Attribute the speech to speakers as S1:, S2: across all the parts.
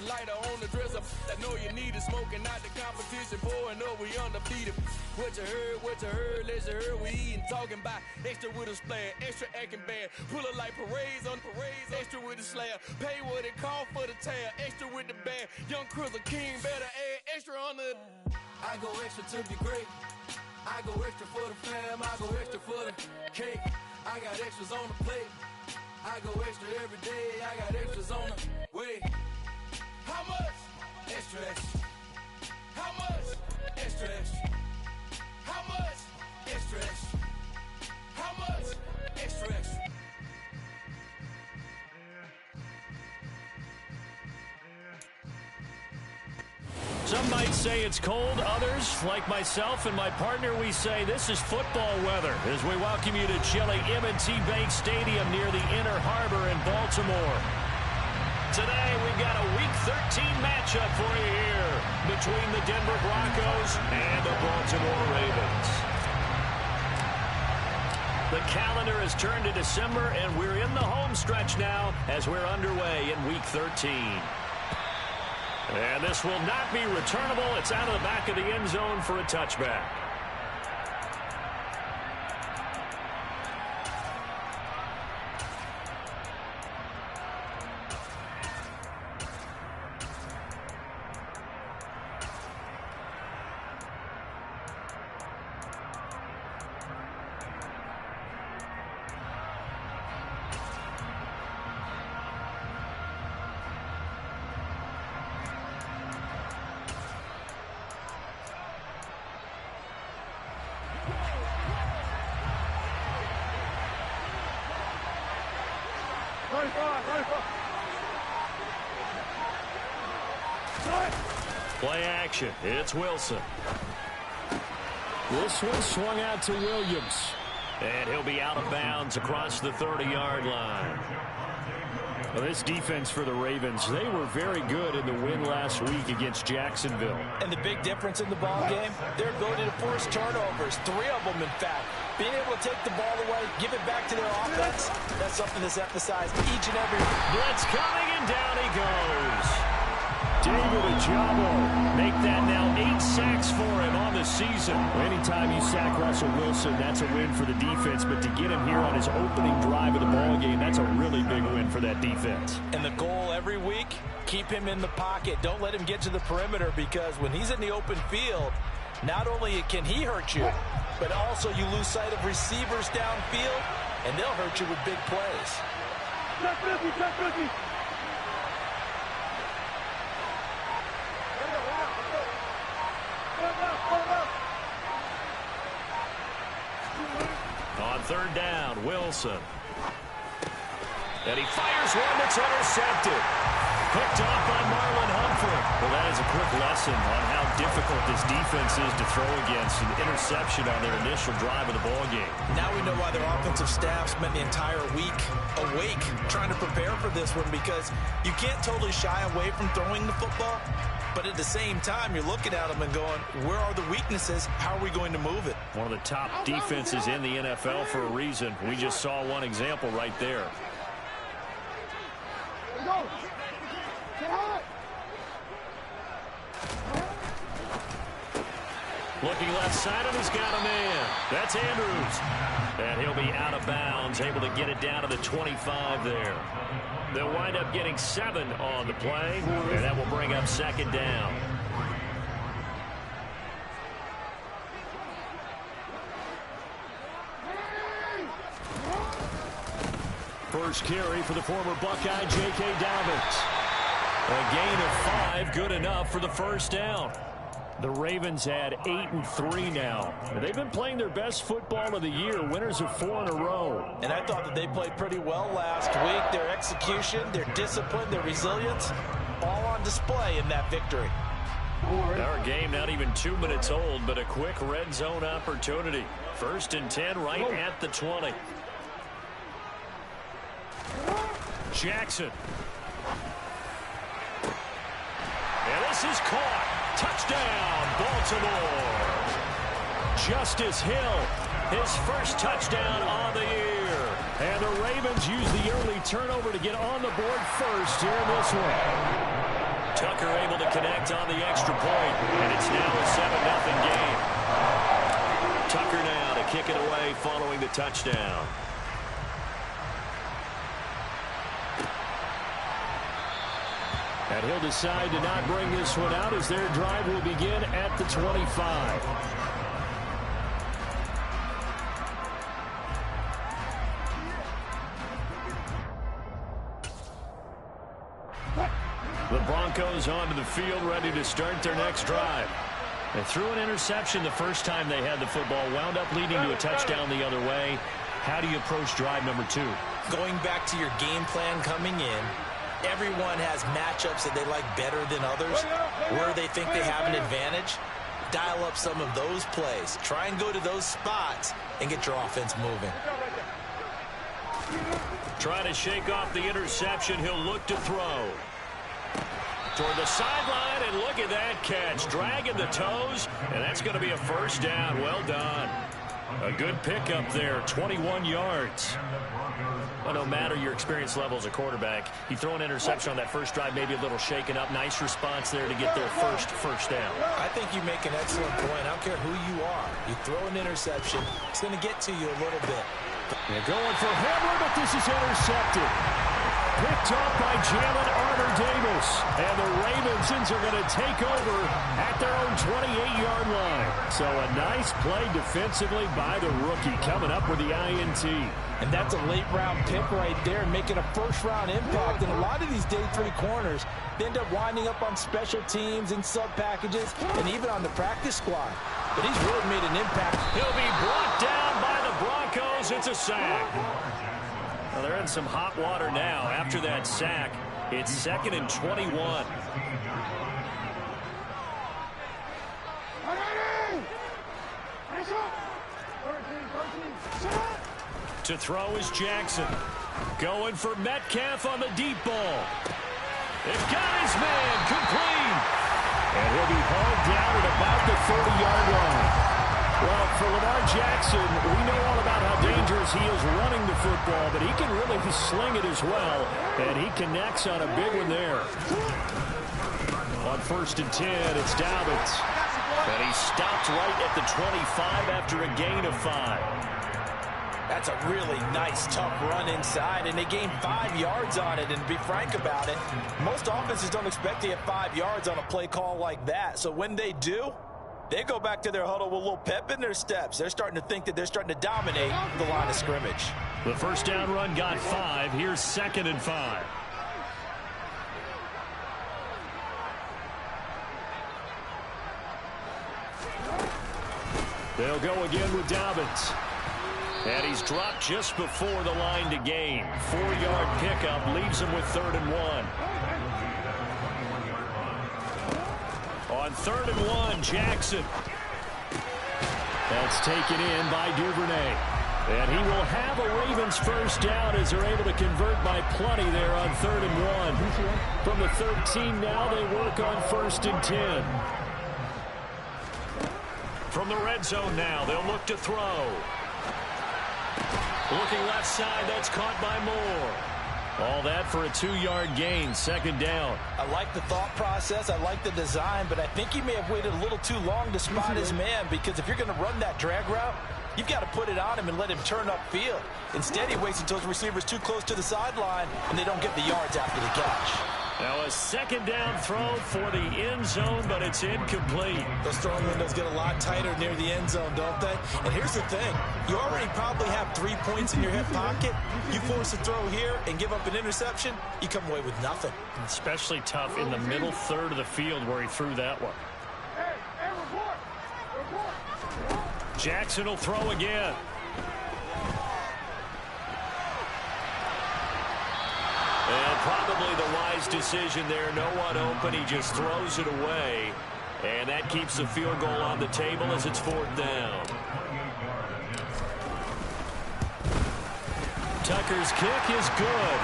S1: the lighter on the dresser. I know you need it, smoking out the competition, pouring up, we undefeated. What you heard, let's you heard, we eating, talking about extra with a splash, extra acting bad, pull it like parades on parades, extra with the slab, pay what it cost for the tab, extra with the band, young Chris a king, better add extra on the. I go extra to be great, I go extra for the fam, I go extra for the cake, I got extras on the plate, I go extra every day, I got extras on the way. How much? Extra, extra. How much? Extra, extra. How much? Extra, extra. How much? Extra, extra.
S2: Some might say it's cold. Others, like myself and my partner, we say this is football weather as we welcome you to chilly M&T Bank Stadium near the Inner Harbor in Baltimore. Today, we've got a Week 13 matchup for you here between the Denver Broncos and the Baltimore Ravens. The calendar has turned to December, and we're in the home stretch now as we're underway in Week 13. And this will not be returnable. It's out of the back of the end zone for a touchback. Play action. It's Wilson. This one swung out to Williams. And he'll be out of bounds across the 30-yard line. Well, this defense for the Ravens, they were very good in the win last week against Jacksonville.
S3: And the big difference in the ball game, their ability to force turnovers, 3 of them, in fact. Being able to take the ball away, give it back to their offense, that's something that's emphasized each and every.
S2: Blitz coming, and down he goes. David Ojabo make that now 8 sacks for him on the season. Anytime you sack Russell Wilson, that's a win for the defense. But to get him here on his opening drive of the ball game, that's a really big win for that defense.
S3: And the goal every week, keep him in the pocket. Don't let him get to the perimeter, because when he's in the open field, not only can he hurt you, but also you lose sight of receivers downfield, and they'll hurt you with big plays.
S2: On third down, Wilson. And he fires one that's intercepted. Picked off by Marlon Humphrey. Well, that is a quick lesson on how difficult this defense is to throw against. An interception on their initial drive of the ballgame.
S3: Now we know why their offensive staff spent the entire week awake trying to prepare for this one, because you can't totally shy away from throwing the football. But at the same time, you're looking at them and going, where are the weaknesses? How are we going to move it?
S2: One of the top defenses in the NFL for a reason. We just saw one example right there. Looking left side, and he's got a man. That's Andrews. And he'll be out of bounds, able to get it down to the 25 there. They'll wind up getting 7 on the play, and that will bring up second down. First carry for the former Buckeye, J.K. Dobbins. A gain of 5, good enough for the first down. The Ravens had 8-3 now. They've been playing their best football of the year, winners of 4 in a row.
S3: And I thought that they played pretty well last week. Their execution, their discipline, their resilience, all on display in that victory.
S2: Our game not even 2 minutes old, but a quick red zone opportunity. 1st and 10 right at the 20. Jackson. And this is caught. Touchdown, Baltimore. Justice Hill, his first touchdown on the year. And the Ravens use the early turnover to get on the board first here in this one. Tucker able to connect on the extra point, and it's now a 7-0 game. Tucker now to kick it away following the touchdown. And he'll decide to not bring this one out as their drive will begin at the 25. The Broncos onto the field ready to start their next drive. They threw an interception the first time they had the football, wound up leading to a touchdown the other way. How do you approach drive number 2?
S3: Going back to your game plan coming in, everyone has matchups that they like better than others, where they think they have an advantage. Dial up some of those plays. Try and go to those spots and get your offense moving.
S2: Trying to shake off the interception. He'll look to throw. Toward the sideline, and look at that catch. Dragging the toes, and that's going to be a first down. Well done. A good pickup there, 21 yards. Well, no matter your experience level as a quarterback, you throw an interception on that first drive, maybe a little shaken up. Nice response there to get their first down.
S3: I think you make an excellent point. I don't care who you are. You throw an interception, it's going to get to you a little bit.
S2: They're going for Hamler, but this is intercepted. Picked up by Jalen Armour-Davis. And the Ravens are going to take over at their own 28-yard line. So a nice play defensively by the rookie, coming up with the INT.
S4: And that's a late-round pick right there, making a first-round impact. And a lot of these day 3 corners, they end up winding up on special teams and sub-packages and even on the practice squad. But he's really made an impact.
S2: He'll be brought down by the Broncos. It's a sack. Well, they're in some hot water now. After that sack, it's 2nd and 21. To throw is Jackson. Going for Metcalf on the deep ball. They've got his man complete. And he'll be hauled down at about the 30-yard line. Well, for Lamar Jackson, we know all about how dangerous he is running the football, but he can really sling it as well, and he connects on a big one there. On 1st and 10, it's Dobbins. And he stopped right at the 25 after a gain of 5.
S3: That's a really nice, tough run inside, and they gained 5 yards on it. And to be frank about it, most offenses don't expect to get 5 yards on a play call like that. So when they do, they go back to their huddle with a little pep in their steps. They're starting to think that they're starting to dominate the line of scrimmage.
S2: The first down run got 5. Here's 2nd and 5. They'll go again with Dobbins. And he's dropped just before the line to gain. 4-yard pickup leaves him with 3rd and 1. On 3rd and 1, Jackson. That's taken in by Duvernay. And he will have a Ravens first down as they're able to convert by plenty there on 3rd and 1. From the 13 now, they work on 1st and 10. From the red zone now, they'll look to throw. Looking left side, that's caught by Moore. All that for a 2-yard gain, 2nd down.
S4: I like the thought process. I like the design, but I think he may have waited a little too long to spot his man, because if you're going to run that drag route, you've got to put it on him and let him turn upfield. Instead, he waits until his receiver's too close to the sideline, and they don't get the yards after the catch.
S2: Now a 2nd down throw for the end zone, but it's incomplete.
S3: Those throwing windows get a lot tighter near the end zone, don't they? And here's the thing. You already probably have 3 points in your hip pocket. You force a throw here and give up an interception, you come away with nothing.
S2: Especially tough in the middle third of the field where he threw that one. Jackson will throw again. And probably the wise decision there. No one open. He just throws it away. And that keeps the field goal on the table as it's 4th down. Tucker's kick is good.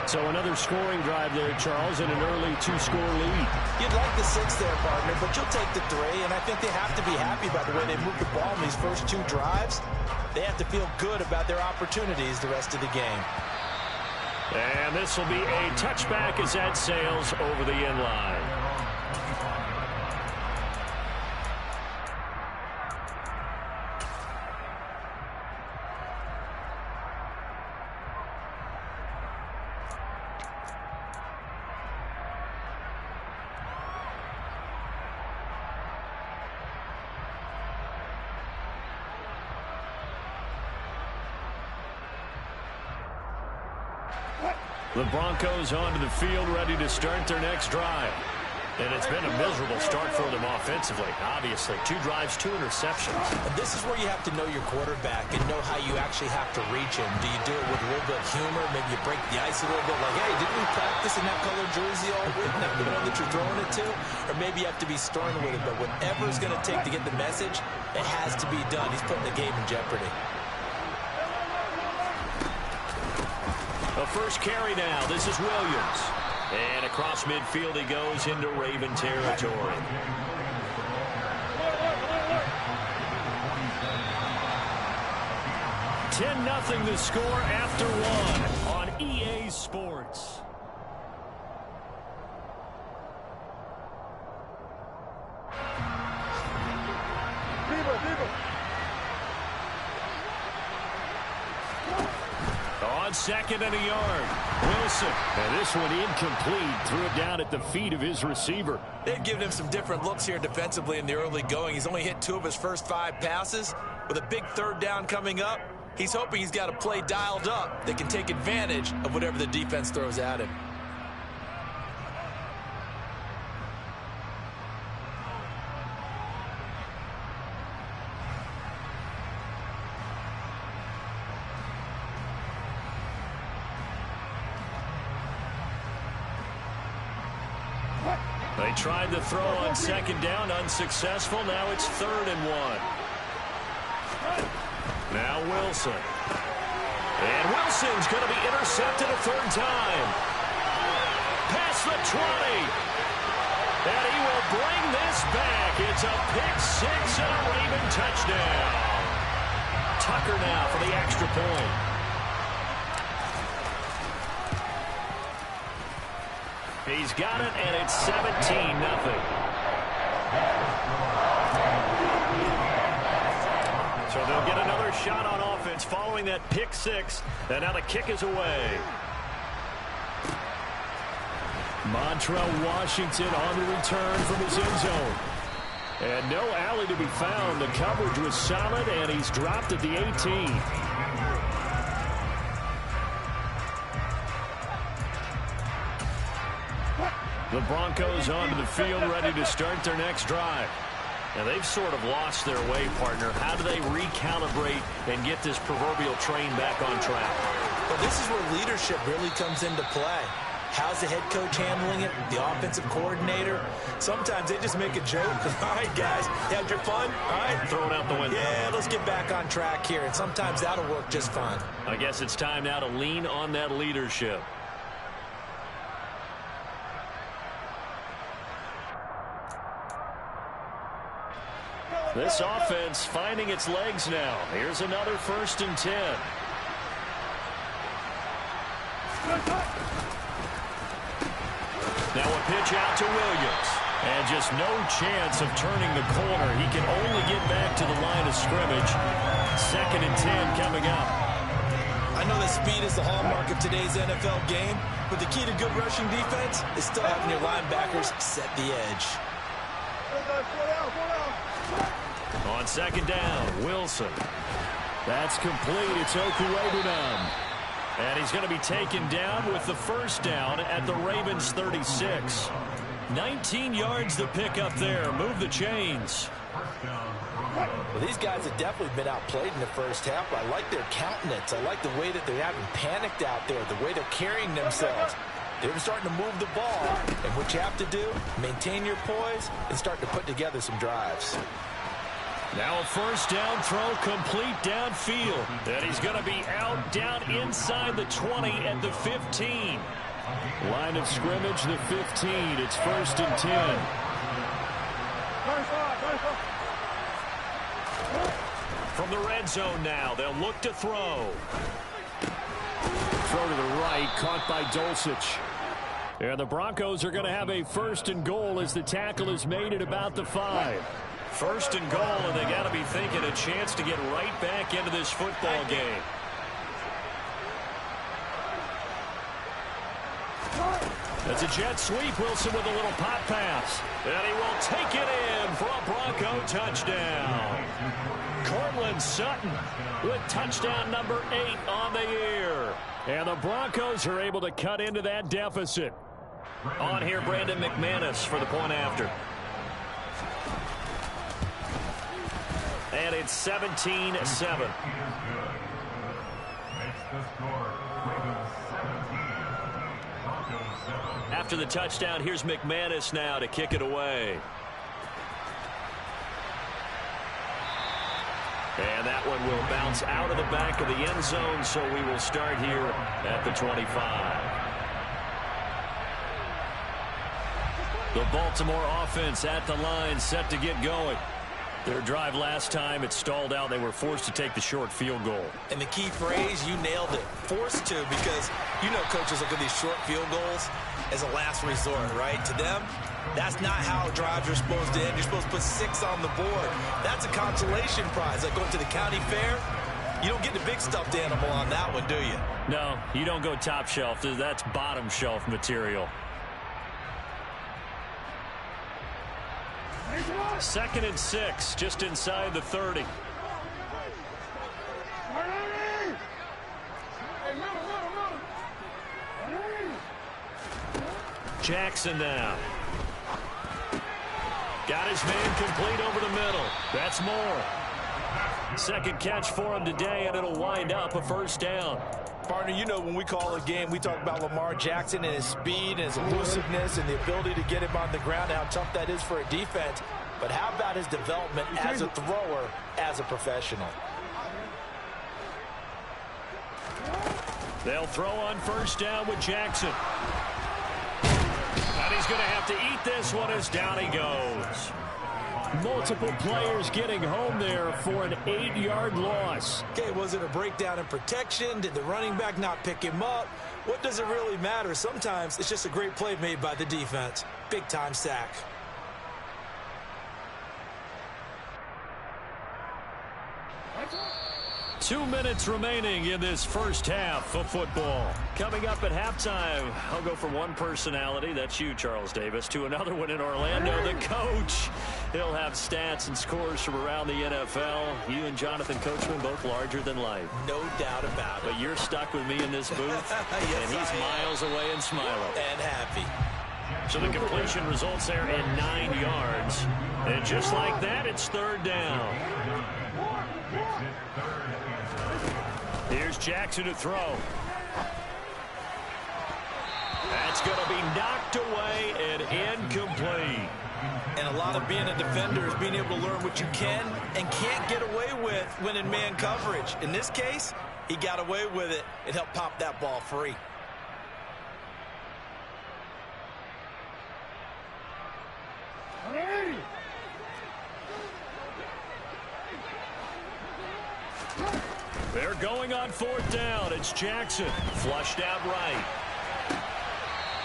S2: So another scoring drive there, Charles, and an early 2-score lead.
S4: You'd like the 6 there, partner, but you'll take the 3, and I think they have to be happy about the way they moved the ball in these first 2 drives. They have to feel good about their opportunities the rest of the game.
S2: And this will be a touchback as that sails over the end line. The Broncos onto the field, ready to start their next drive. And it's been a miserable start for them offensively. Obviously, 2 drives, 2 interceptions.
S4: And this is where you have to know your quarterback and know how you actually have to reach him. Do you do it with a little bit of humor? Maybe you break the ice a little bit, like, hey, didn't we practice in that color jersey all week? Not the one that you're throwing it to? Or maybe you have to be stern with it. But whatever it's going to take to get the message, it has to be done. He's putting the game in jeopardy.
S2: The first carry now. This is Williams. And across midfield he goes into Raven territory. $10-0 the score after 1 on EA Sports. On 2nd and a yard. Wilson. And this one incomplete. Threw it down at the feet of his receiver.
S3: They've given him some different looks here defensively in the early going. He's only hit 2 of his first 5 passes. With a big 3rd down coming up, he's hoping he's got a play dialed up that can take advantage of whatever the defense throws at him.
S2: They tried to throw on 2nd down, unsuccessful. Now it's 3rd and 1. Now Wilson. And Wilson's going to be intercepted a 3rd time. Past the 20. And he will bring this back. It's a pick-6 and a Raven touchdown. Tucker now for the extra point. He's got it, and it's 17-0. So they'll get another shot on offense following that pick-6, and now the kick is away. Montrell Washington on the return from his end zone. And no alley to be found. The coverage was solid, and he's dropped at the 18. The Broncos onto the field, ready to start their next drive. Now, they've sort of lost their way, partner. How do they recalibrate and get this proverbial train back on track?
S4: Well, this is where leadership really comes into play. How's the head coach handling it? The offensive coordinator? Sometimes they just make a joke. All right, guys, you had your fun? All right.
S2: Throw it out the window.
S4: Yeah, let's get back on track here. And sometimes that'll work just fine.
S2: I guess it's time now to lean on that leadership. This offense finding its legs now. Here's another 1st and 10. Now a pitch out to Williams. And just no chance of turning the corner. He can only get back to the line of scrimmage. 2nd and 10 coming up.
S4: I know that speed is the hallmark of today's NFL game, but the key to good rushing defense is still having your linebackers set the edge.
S2: On 2nd down, Wilson. That's complete. It's Okuwebunam. And he's going to be taken down with the 1st down at the Ravens 36. 19 yards to pick up there. Move the chains.
S4: Well, these guys have definitely been outplayed in the first half. I like their countenance. I like the way that they're having panicked out there, the way they're carrying themselves. They're starting to move the ball. And what you have to do, maintain your poise and start to put together some drives.
S2: Now a 1st down throw complete downfield. And he's going to be out down inside the 20 at the 15. Line of scrimmage, the 15. It's 1st and 10. From the red zone now, they'll look to throw. throw to the right, caught by Dulcich. And the Broncos are going to have a 1st and goal as the tackle is made at about the 5. 1st and goal, and they got to be thinking a chance to get right back into this football game. That's a jet sweep. Wilson with a little pop pass. And he will take it in for a Bronco touchdown. Cortland Sutton with touchdown number 8 on the year. And the Broncos are able to cut into that deficit. On here, Brandon McManus for the point after. And it's 17-7. After the touchdown, here's McManus now to kick it away. And that one will bounce out of the back of the end zone, so we will start here at the 25. The Baltimore offense at the line, set to get going. Their drive last time, it stalled out. They were forced to take the short field goal.
S3: And the key phrase, you nailed it. Forced to, because you know coaches look at these short field goals as a last resort, right? To them, that's not how drives are supposed to end. You're supposed to put 6 on the board. That's a consolation prize. Like going to the county fair, you don't get the big stuffed animal on that one, do you?
S2: No, you don't go top shelf. That's bottom shelf material. 2nd and 6, just inside the 30. Jackson now. Got his man complete over the middle. That's Moore. 2nd catch for him today, and it'll wind up a 1st down.
S4: Partner, you know when we call a game, we talk about Lamar Jackson and his speed and his elusiveness and the ability to get him on the ground, how tough that is for a defense. But how about his development as a thrower, as a professional?
S2: They'll throw on 1st down with Jackson. And he's going to have to eat this one as down he goes. Multiple players getting home there for an 8-yard loss.
S3: Okay, was it a breakdown in protection? Did the running back not pick him up? What does it really matter? Sometimes it's just a great play made by the defense. Big-time sack.
S2: 2 minutes remaining in this 1st half of football. Coming up at halftime, I'll go from one personality, that's you, Charles Davis, to another one in Orlando, the coach. He'll have stats and scores from around the NFL. You and Jonathan Coachman both larger than life.
S3: No doubt about it.
S2: But you're stuck with me in this booth,
S3: yes,
S2: and he's miles away and smiling.
S3: And happy.
S2: So the completion results there in 9 yards. And just like that, it's 3rd down. Here's Jackson to throw. That's going to be knocked away and incomplete.
S3: And a lot of being a defender is being able to learn what you can and can't get away with when in man coverage. In this case, he got away with it and helped pop that ball free.
S2: They're going on 4th down. It's Jackson. Flushed out right.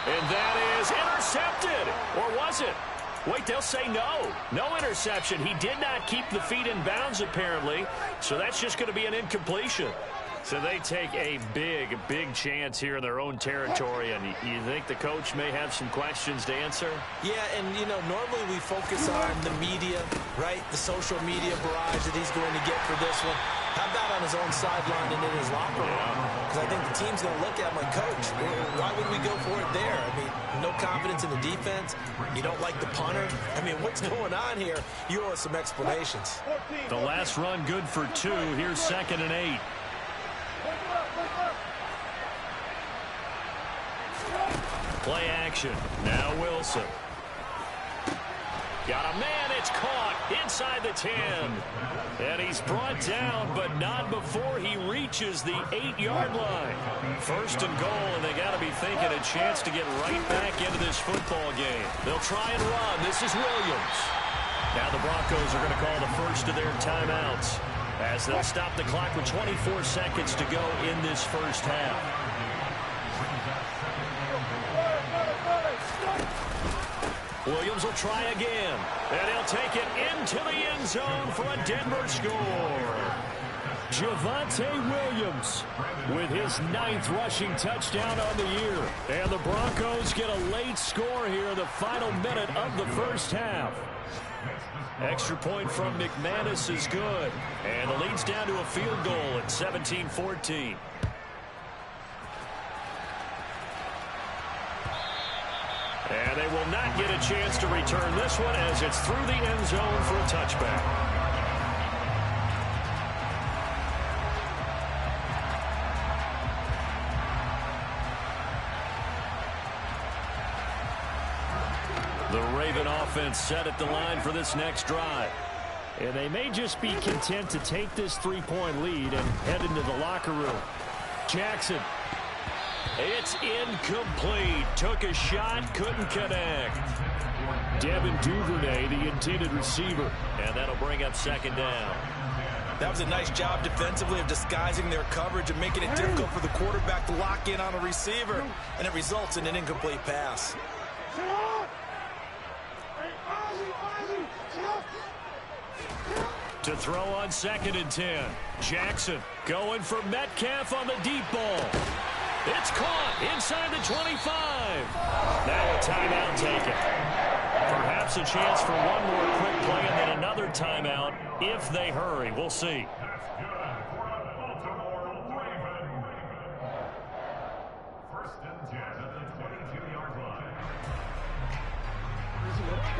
S2: And that is intercepted. Or was it? Wait, they'll say no. No interception. He did not keep the feet in bounds, apparently. So that's just going to be an incompletion. So they take a big, big chance here in their own territory. And you think the coach may have some questions to answer?
S3: Yeah, and, you know, normally we focus on the media, right? The social media barrage that he's going to get for this one. How about on his own sideline and in his locker room? Because I think the team's going to look at him like, Coach, why would we go for it there? I mean, no confidence in the defense. You don't like the punter. I mean, what's going on here? You owe us some explanations.
S2: The last run good for 2. Here's 2nd and 8. Play action. Now Wilson. Got a man. It's caught inside the 10. And he's brought down, but not before he reaches the 8-yard line. 1st and goal, and they got to be thinking a chance to get right back into this football game. They'll try and run. This is Williams. Now the Broncos are going to call the first of their timeouts as they'll stop the clock with 24 seconds to go in this 1st half. Williams will try again. And he'll take it into the end zone for a Denver score. Javonte Williams with his 9th rushing touchdown on the year. And the Broncos get a late score here in the final minute of the first half. Extra point from McManus is good. And the lead's down to a field goal at 17-14. And they will not get a chance to return this one as it's through the end zone for a touchback. The Raven offense set at the line for this next drive. And they may just be content to take this 3-point lead and head into the locker room. Jackson. It's incomplete. Took a shot, couldn't connect. Devin Duvernay, the intended receiver. And that'll bring up second down.
S3: That was a nice job defensively of disguising their coverage and making it difficult for the quarterback to lock in on a receiver. And it results in an incomplete pass.
S2: To throw on 2nd and 10. Jackson going for Metcalf on the deep ball. It's caught inside the 25. Now a timeout taken. Perhaps a chance for one more quick play and then another timeout if they hurry. We'll see.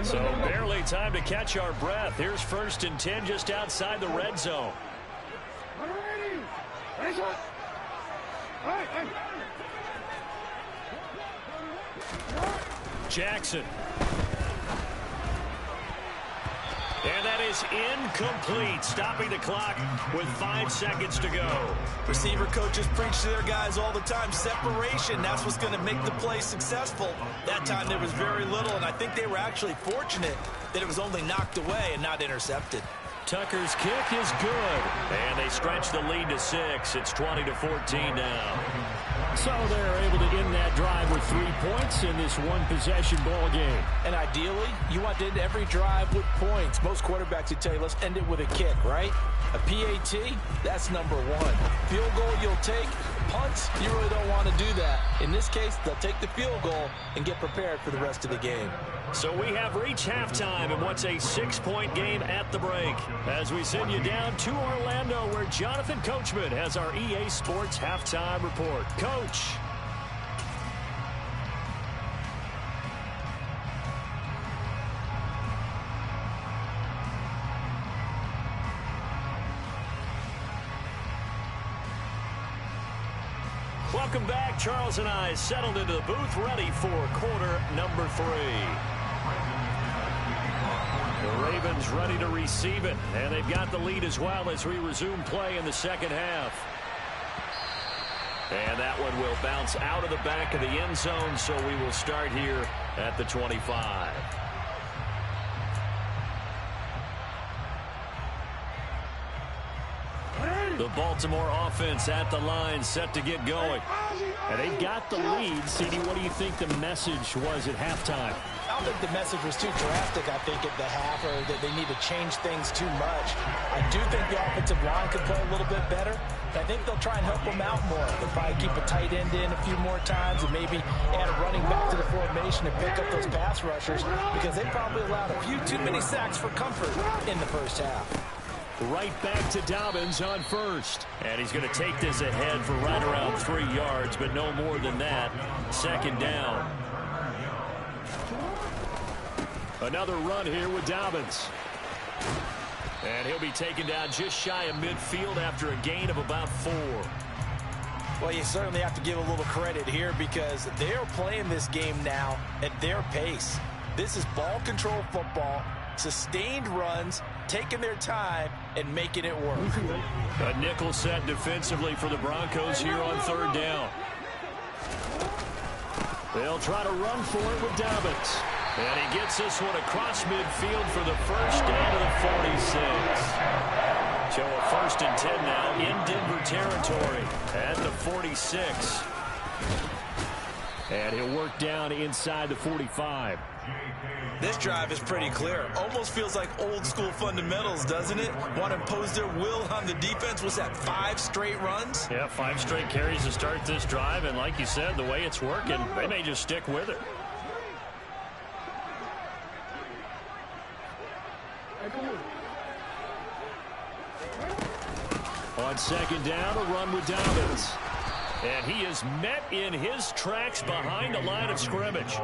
S2: So barely time to catch our breath. Here's 1st and 10 just outside the red zone. Jackson. And that is incomplete, stopping the clock with 5 seconds to go.
S3: Receiver coaches preach to their guys all the time. Separation, that's what's going to make the play successful. That time there was very little, and I think they were actually fortunate that it was only knocked away and not intercepted.
S2: Tucker's kick is good, and they stretch the lead to 6. It's 20-14 now. So they're able to end that drive with 3 points in this one-possession ball game.
S4: And ideally, you want to end every drive with points. Most quarterbacks would tell you, let's end it with a kick, right? A PAT, that's number 1. Field goal you'll take. Punts, you really don't want to do that. In this case, they'll take the field goal and get prepared for the rest of the game.
S2: So we have reached halftime in what's a 6-point game at the break. As we send you down to Orlando, where Jonathan Coachman has our EA Sports halftime report. Coach. Welcome back. Charles and I settled into the booth, ready for quarter number 3. The Ravens ready to receive it, and they've got the lead as well as we resume play in the second half. And that one will bounce out of the back of the end zone, so we will start here at the 25. The Baltimore offense at the line, set to get going. And they've got the lead. CD, what do you think the message was at halftime?
S4: I don't think the message was too drastic, I think, at the half, or that they need to change things too much. I do think the offensive line could play a little bit better. I think they'll try and help them out more. They'll probably keep a tight end in a few more times and maybe add a running back to the formation and pick up those pass rushers, because they probably allowed a few too many sacks for comfort in the first half.
S2: Right back to Dobbins on first. And he's going to take this ahead for right around 3 yards, but no more than that. Second down. Another run here with Dobbins. And he'll be taken down just shy of midfield after a gain of about 4.
S4: Well, you certainly have to give a little credit here, because they're playing this game now at their pace. This is ball control football, sustained runs, taking their time and making it work.
S2: A nickel set defensively for the Broncos here on 3rd down. They'll try to run for it with Dobbins. And he gets this one across midfield for the first down to the 46. So a 1st and 10 now in Denver territory at the 46. And he'll work down inside the 45.
S3: This drive is pretty clear. Almost feels like old school fundamentals, doesn't it? Want to impose their will on the defense. Was that 5 straight runs?
S2: Yeah, 5 straight carries to start this drive. And like you said, the way it's working, they may just stick with it. On second down, a run with Dobbins. And he is met in his tracks behind the line of scrimmage.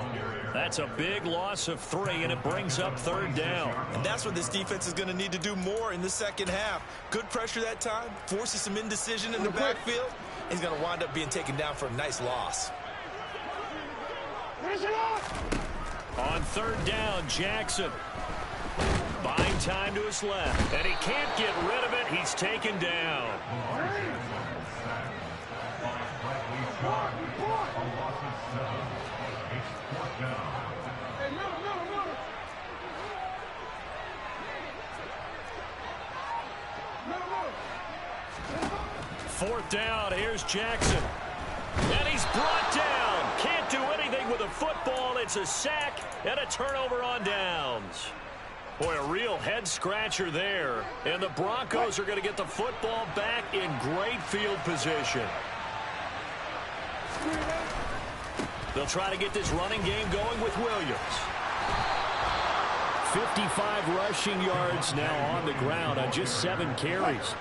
S2: That's a big loss of 3, and it brings up third down.
S3: And that's what this defense is going to need to do more in the second half. Good pressure that time, forces some indecision in the backfield. He's going to wind up being taken down for a nice loss.
S2: On third down, Jackson. Buying time to his left, and he can't get rid of it. He's taken down. Fourth down, here's Jackson. And he's brought down. Can't do anything with a football. It's a sack and a turnover on downs. Boy, a real head-scratcher there. And the Broncos are going to get the football back in great field position. They'll try to get this running game going with Williams. 55 rushing yards now on the ground on just 7 carries.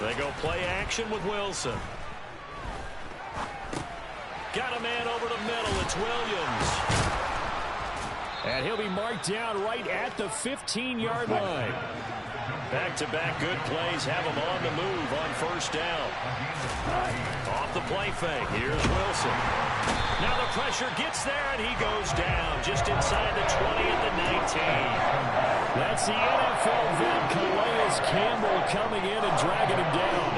S2: They go play action with Wilson. Got a man over the middle. It's Williams. And he'll be marked down right at the 15-yard line. Back-to-back good plays have him on the move on first down. Off the play fake. Here's Wilson. Now the pressure gets there, and he goes down just inside the 20 at the 19. That's the NFL vet, Calais Campbell, coming in and dragging him down.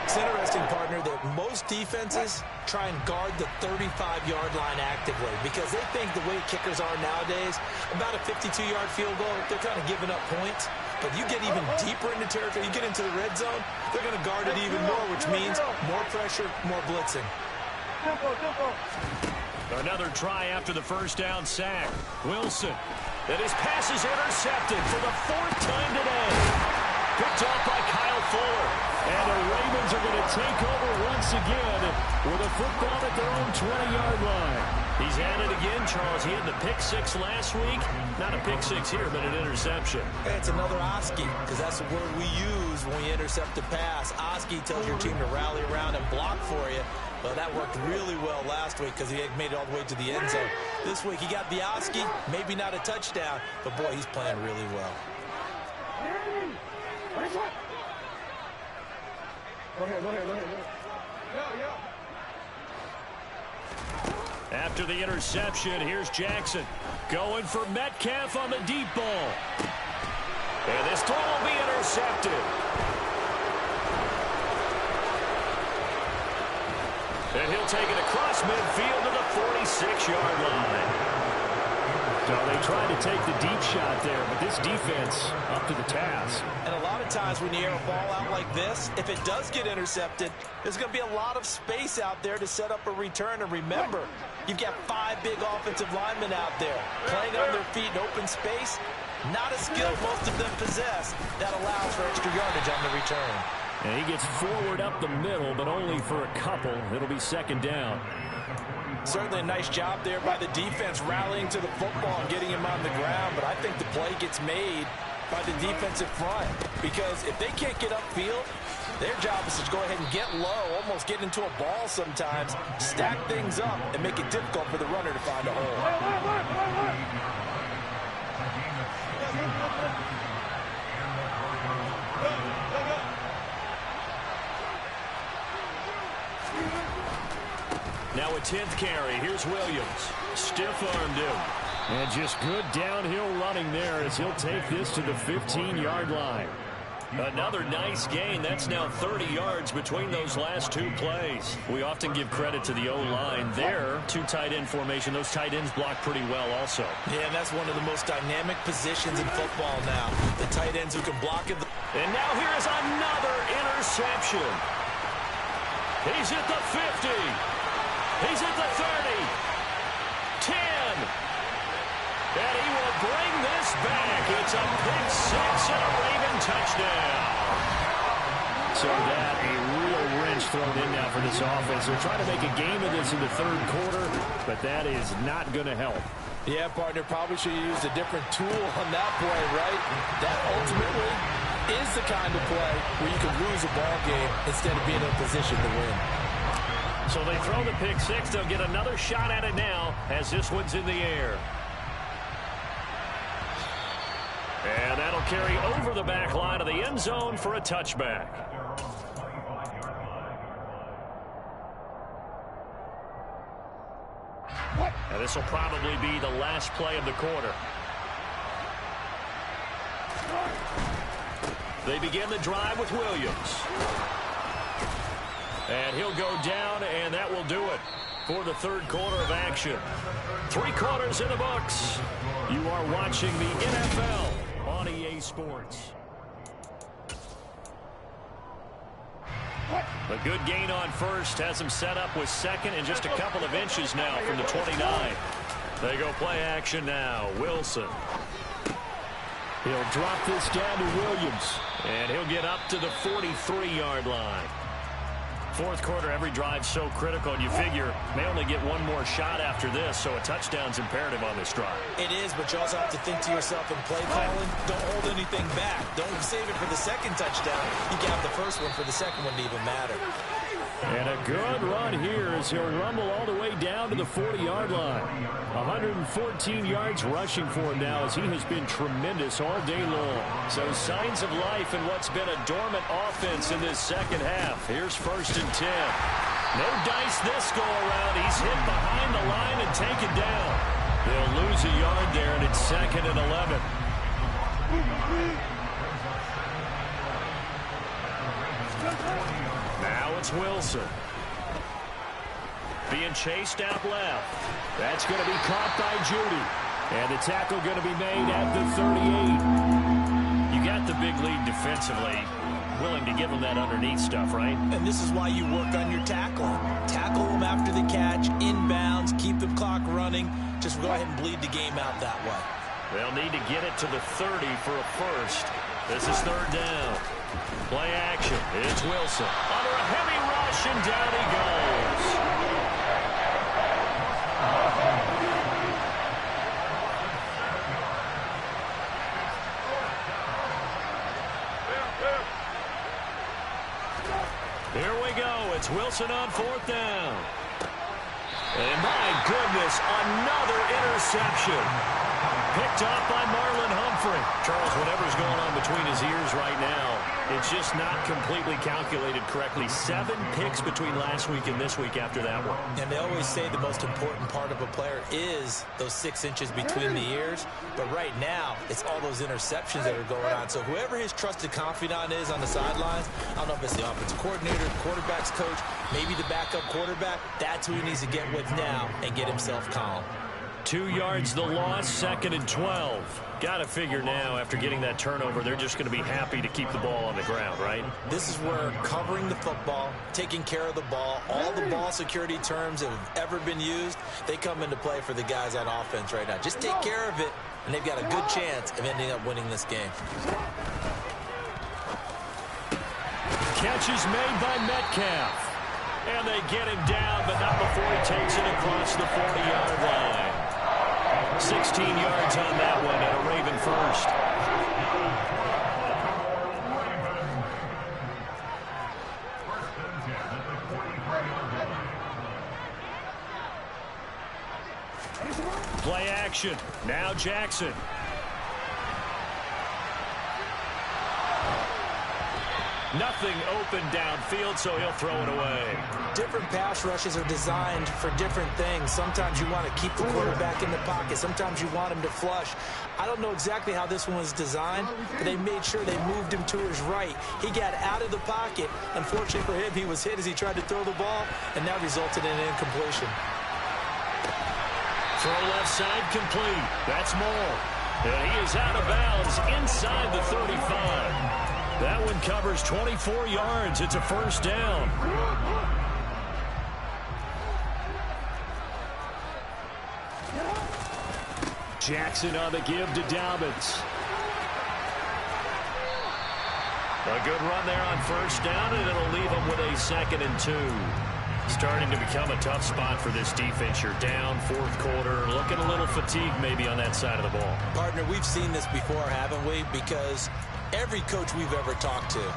S3: It's interesting, partner, that most defenses try and guard the 35-yard line actively because they think the way kickers are nowadays, about a 52-yard field goal, they're kind of giving up points. But you get even deeper into territory, you get into the red zone, they're going to guard it even more, which means more pressure, more blitzing.
S2: Another try after the first down sack. Wilson. And his pass is intercepted for the 4th time today. Picked off by Kyle Fuller. And the Ravens are going to take over once again with a football at their own 20-yard line. He's at it again, Charles. He had the pick 6 last week. Not a pick 6 here, but an interception.
S3: It's another Oski, because that's the word we use when we intercept a pass. Oski tells your team to rally around and block for you. Well, that worked really well last week because he had made it all the way to the end zone. This week he got the Oski, maybe not a touchdown, but boy, he's playing really well.
S5: Go ahead.
S2: After the interception, here's Jackson. Going for Metcalf on the deep ball. And this throw will be intercepted. And he'll take it across midfield to the 46-yard line. So they tried to take the deep shot there, but this defense up to the task.
S3: And a lot of times when you air a ball out like this, if it does get intercepted, there's going to be a lot of space out there to set up a return. And remember, you've got 5 big offensive linemen out there playing on their feet in open space. Not a skill most of them possess that allows for extra yardage on the return.
S2: And he gets forward up the middle, but only for a couple. It'll be second down.
S3: Certainly a nice job there by the defense rallying to the football and getting him on the ground, but I think the play gets made by the defensive front because if they can't get upfield, their job is to go ahead and get low, almost get into a ball sometimes, stack things up, and make it difficult for the runner to find a hole.
S2: Now a 10th carry. Here's Williams. Stiff-armed him. And just good downhill running there as he'll take this to the 15-yard line. Another nice gain. That's now 30 yards between those last 2 plays. We often give credit to the O-line there. 2 tight end formation. Those tight ends block pretty well also.
S3: Yeah, and that's one of the most dynamic positions in football now. The tight ends who can block it.
S2: And now here is another interception. interception. He's at the 50. He's at the 30. 10. And he will bring this back. It's a pick six and a Raven touchdown. So that a real wrench thrown in now for this offense. They're trying to make a game of this in the third quarter, but that is not going to help.
S4: Yeah, partner, probably should have used a different tool on that play, right? That ultimately is the kind of play where you can lose a ball game instead of being in a position to win.
S2: So they throw the pick six. They'll get another shot at it now as this one's in the air. And that'll carry over the back line of the end zone for a touchback. And this will probably be the last play of the quarter. They begin the drive with Williams. And he'll go down, and that will do it for the third quarter of action. 3 quarters in the books. You are watching the NFL on EA Sports. A good gain on first has him set up with second and just a couple of inches now from the 29. They go play action now. Wilson. He'll drop this down to Williams. And he'll get up to the 43-yard line. Fourth quarter, every drive's so critical, and you figure may only get one more shot after this, so a touchdown's imperative on this drive.
S4: It is, but you also have to think to yourself in play calling, don't hold anything back. Don't save it for the second touchdown. You can have the first one for the second one to even matter.
S2: And a good run here as he'll rumble all the way down to the 40-yard line. 114 yards rushing for him now as he has been tremendous all day long. So signs of life in what's been a dormant offense in this second half. Here's 1st and 10. No dice this go around. He's hit behind the line and taken down. They'll lose a yard there, and it's 2nd and 11. Now it's Wilson. Being chased out left. That's going to be caught by Judy. And the tackle going to be made at the 38. You got the big lead defensively. Willing to give them that underneath stuff, right?
S4: And this is why you work on your tackling. Tackle them after the catch, inbounds, keep the clock running. Just go ahead and bleed the game out that way.
S2: They'll need to get it to the 30 for a first. This is 3rd down. Play action. It's Wilson. Under a heavy rush, and down he goes. Here we go. It's Wilson on 4th down. And my goodness, another interception. Picked off by Marlon Humphrey. Charles, whatever's going on between his ears right now, it's just not completely calculated correctly. 7 picks between last week and this week after that one.
S4: And they always say the most important part of a player is those 6 inches between the ears. But right now, it's all those interceptions that are going on. So whoever his trusted confidant is on the sidelines, I don't know if it's the offensive coordinator, quarterback's coach, maybe the backup quarterback, that's who he needs to get with now and get himself calm.
S2: 2 yards the loss, 2nd and 12. Got to figure now, after getting that turnover, they're just going to be happy to keep the ball on the ground, right?
S4: This is where covering the football, taking care of the ball, all the ball security terms that have ever been used, they come into play for the guys on offense right now. Just take care of it, and they've got a good chance of ending up winning this game.
S2: Catch is made by Metcalf. And they get him down, but not before he takes it across the 40-yard line. 16 yards on that one, and a Raven first. Play action. Now Jackson. Nothing open downfield, so he'll throw it away.
S4: Different pass rushes are designed for different things. Sometimes you want to keep the quarterback in the pocket. Sometimes you want him to flush. I don't know exactly how this one was designed, but they made sure they moved him to his right. He got out of the pocket. Unfortunately for him, he was hit as he tried to throw the ball, and that resulted in an incompletion.
S2: Throw left side complete. That's Moore. And he is out of bounds inside the 35. That one covers 24 yards. It's a first down. Jackson on the give to Dobbins. A good run there on first down, and it'll leave them with a 2nd and 2. Starting to become a tough spot for this defense. You're down, fourth quarter, looking a little fatigued maybe on that side of the ball.
S4: Partner, we've seen this before, haven't we? Because every coach we've ever talked to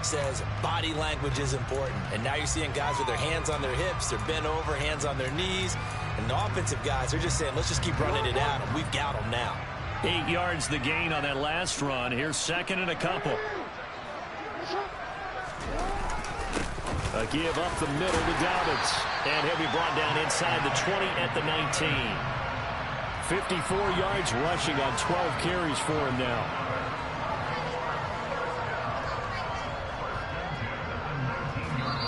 S4: says body language is important. And now you're seeing guys with their hands on their hips, they're bent over, hands on their knees. And the offensive guys are just saying, let's just keep running it at them. We've got them now.
S2: 8 yards the gain on that last run. Here's 2nd and a couple. A give up the middle to Dobbins. And he'll be brought down inside the 20 at the 19. 54 yards rushing on 12 carries for him now.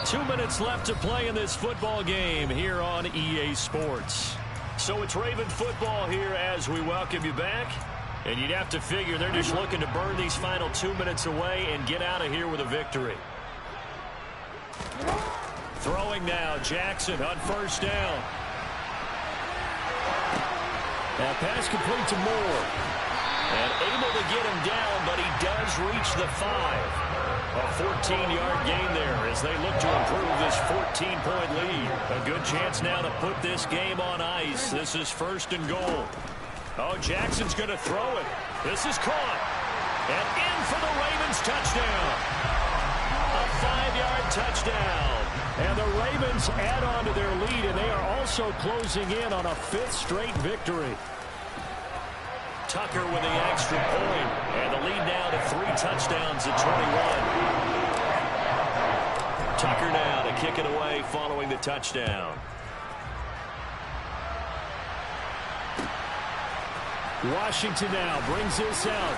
S2: Two minutes left to play in this football game here on EA Sports. So it's Raven football here as we welcome you back. And you'd have to figure they're just looking to burn these final 2 minutes away and get out of here with a victory. Throwing now, Jackson on first down. That pass complete to Moore. And able to get him down, but he does reach the 5. A 14-yard gain there as they look to improve this 14-point lead. A good chance now to put this game on ice. This is 1st and goal. Oh, Jackson's going to throw it. This is caught. And in for the Ravens touchdown. A 5-yard touchdown. And the Ravens add on to their lead, and they are also closing in on a 5th straight victory. Tucker with the extra point, and the lead now to 3 touchdowns at 21. Tucker now to kick it away following the touchdown. Washington now brings this out.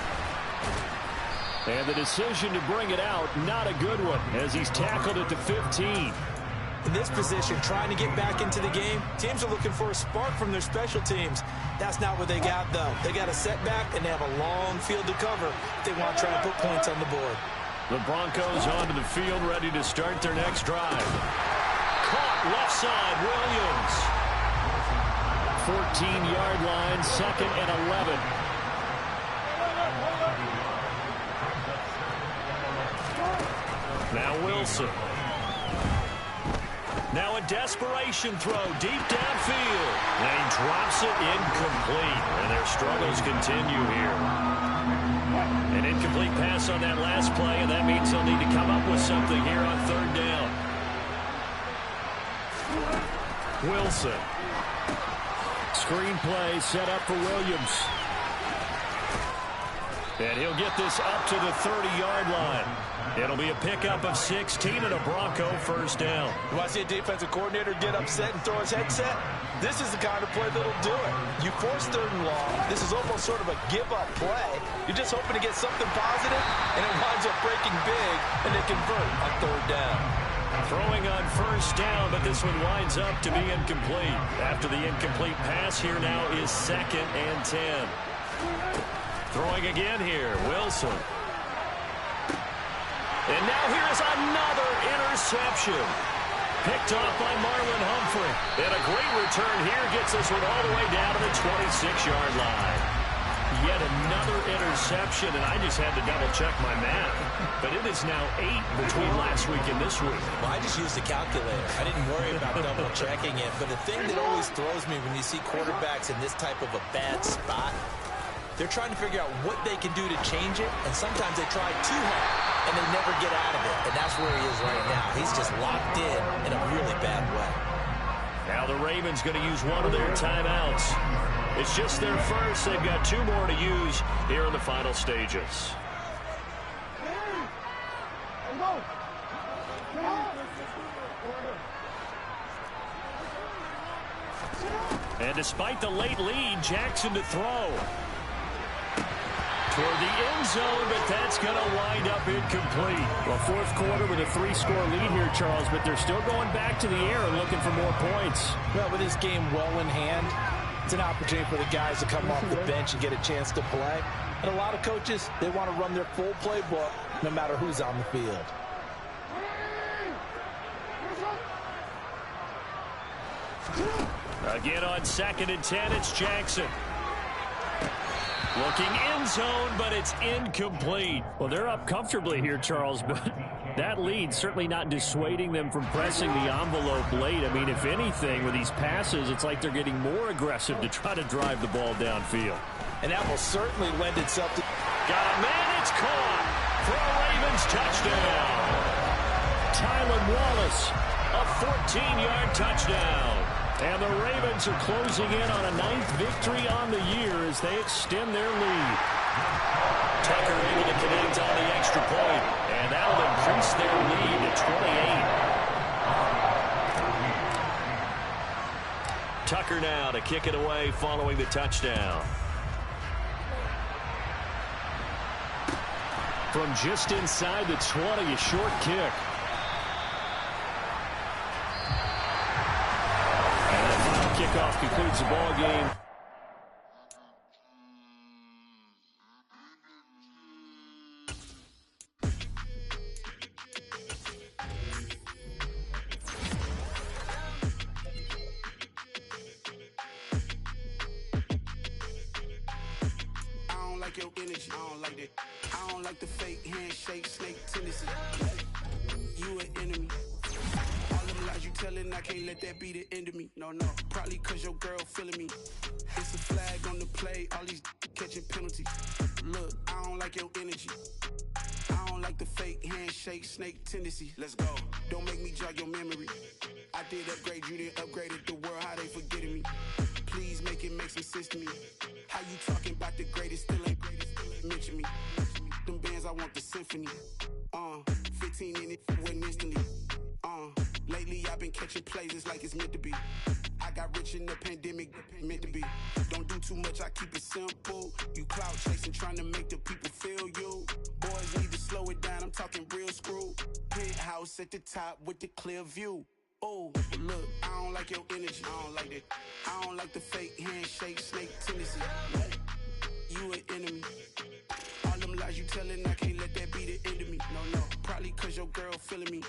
S2: And the decision to bring it out, not a good one, as he's tackled at the 15.
S4: In this position, trying to get back into the game, teams are looking for a spark from their special teams. That's not what they got, though. They got a setback, and they have a long field to cover if they want to try and put points on the board.
S2: The Broncos onto the field, ready to start their next drive. Caught left side, Williams. 14-yard line, 2nd and 11. Now Wilson. Now a desperation throw deep downfield. And he drops it incomplete. And their struggles continue here. An incomplete pass on that last play, and that means they'll need to come up with something here on 3rd down. Wilson. Screenplay set up for Williams. And he'll get this up to the 30-yard line. It'll be a pickup of 16 and a Bronco 1st down.
S4: You want to see a defensive coordinator get upset and throw his headset? This is the kind of play that'll do it. You force 3rd and long. This is almost sort of a give-up play. You're just hoping to get something positive, and it winds up breaking big, and they convert on 3rd down.
S2: Throwing on 1st down, but this one winds up to be incomplete. After the incomplete pass, here now is 2nd and 10. Throwing again here, Wilson. And now here's another interception. Picked off by Marlon Humphrey. And a great return here gets this one all the way down to the 26-yard line. Yet another interception, and I just had to double-check my math. But it is now 8 between last week and this week.
S4: Well, I just used the calculator. I didn't worry about double-checking it. But the thing that always throws me when you see quarterbacks in this type of a bad spot, they're trying to figure out what they can do to change it, and sometimes they try too hard, and they never get out of it. And that's where he is right now. He's just locked in a really bad way.
S2: Now the Ravens going to use one of their timeouts. It's just their first. They've got 2 more to use here in the final stages. And despite the late lead, Jackson to throw. Toward the end zone, but that's going to wind up incomplete.
S6: Well, 4th quarter with a 3-score lead here, Charles, but they're still going back to the air and looking for more points.
S4: Well, with this game well in hand, it's an opportunity for the guys to come off the bench and get a chance to play. And a lot of coaches, they want to run their full playbook no matter who's on the field.
S2: Again on 2nd and 10, it's Jackson. Looking end zone, but it's incomplete.
S6: Well, they're up comfortably here, Charles, but that lead certainly not dissuading them from pressing the envelope late. I mean, if anything, with these passes, it's like they're getting more aggressive to try to drive the ball downfield.
S4: And that will certainly lend itself to...
S2: Got a man, it's caught for a Ravens touchdown. Tylan Wallace, a 14-yard touchdown. And the Ravens are closing in on a 9th victory on the year as they extend their lead. Tucker able to connect on the extra point, and that'll increase their lead to 28. Tucker now to kick it away following the touchdown. From just inside the 20, a short kick. Kickoff concludes the ball game.
S7: I don't like your energy. I don't like that. I don't like the fake handshake, snake tendency. You an enemy. You telling I can't let that be the end of me. No, probably cause your girl feeling me. It's a flag on the play, all these catching penalties. Look, I don't like your energy. I don't like the fake handshake, snake tendency. Let's go. Don't make me jog your memory. I did upgrade, you didn't upgrade it. The world, how they forgetting me. Please make it make some sense to me. How you talking about the greatest, still ain't greatest, still ain't mention me. Them bands, I want the symphony. 15 in it, went instantly. Lately I've been catching plays, it's like it's meant to be. I got rich in the pandemic, meant to be. Don't do too much, I keep it simple. You clout chasing, trying to make the people feel you. Boys need to slow it down, I'm talking real screw. Penthouse at the top with the clear view. Oh, look, I don't like your energy, I don't like that. I don't like the fake handshake, snake tendency. You an enemy. All them lies you telling, I can't let that be the end of me. No, probably cause your girl feeling me.